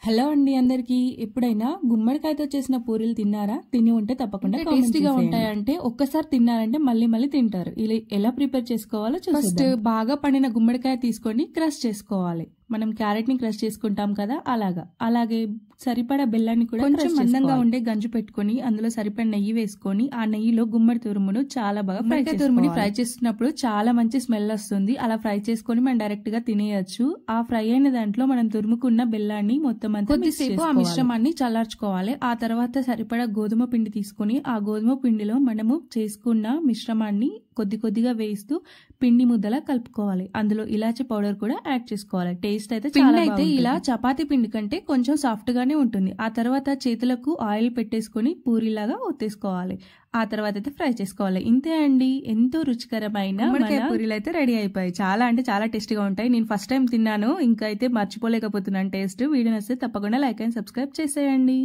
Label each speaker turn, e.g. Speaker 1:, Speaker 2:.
Speaker 1: Hello అండి అందరికి. ఎప్పుడైనా గుమ్మడికాయతో చేసిన పూరీలు తిన్నారా? తిని ఉంటే తప్పకుండా టేస్టీగా ఉంటాయంటే ఒక్కసారి తిన్నారంటే మళ్ళీ మళ్ళీ తింటారు. ఇలా ఎలా ప్రిపేర్ చేసుకోవాలో ఫస్ట్ బాగా పండిన గుమ్మడికాయ తీసుకొని క్రష్ చేసుకోవాలి. మనం క్యారెట్ ని క్రష్ చేసుకుంటాం కదా, అలాగే సరిపడా బెల్లాన్ని కూడా కొంచెం మందంగా ఉండే గంజు పెట్టుకొని అందులో సరిపడా నెయ్యి వేసుకొని ఆ నెయ్యిలో గుమ్మడి తురుమును చాలా బాగా ఫ్రై చేస్తున్నప్పుడు చాలా మంచి స్మెల్ వస్తుంది. అలా ఫ్రై చేసుకొని మనం డైరెక్ట్ గా తినేయచ్చు. ఆ ఫ్రై అయిన దాంట్లో మనం తురుముకున్న బెల్లాన్ని మొత్తం కొద్దిసేపు ఆ మిశ్రమాన్ని చల్లార్చుకోవాలి. ఆ తర్వాత సరిపడా గోధుమ పిండి తీసుకొని ఆ గోధుమ పిండిలో మనము చేసుకున్న మిశ్రమాన్ని కొద్ది కొద్దిగా వేస్తూ పిండి ముద్దలా కలుపుకోవాలి. అందులో ఇలాచి పౌడర్ కూడా యాడ్ చేసుకోవాలి. టేస్ట్ అయితే చాలా బాగుంటుంది. ఇలా చపాతీ పిండి కంటే కొంచెం సాఫ్ట్ గానే ఉంటుంది. ఆ తర్వాత చేతులకు ఆయిల్ పెట్టేసుకుని పూరిలాగా ఒత్తేసుకోవాలి. ఆ తర్వాత అయితే ఫ్రై చేసుకోవాలి. ఇంతే అండి, ఎంతో రుచికరమైన గుమ్మడికాయ పూరీలు అయితే రెడీ అయిపోయాయి. చాలా అంటే చాలా టేస్టీగా ఉంటాయి. నేను ఫస్ట్ టైం తిన్నాను, ఇంకా అయితే మర్చిపోలేకపోతున్నాను టేస్ట్. వీడియో నచ్చితే తప్పకుండా లైక్ అండ్ సబ్స్క్రైబ్ చేసేయండి.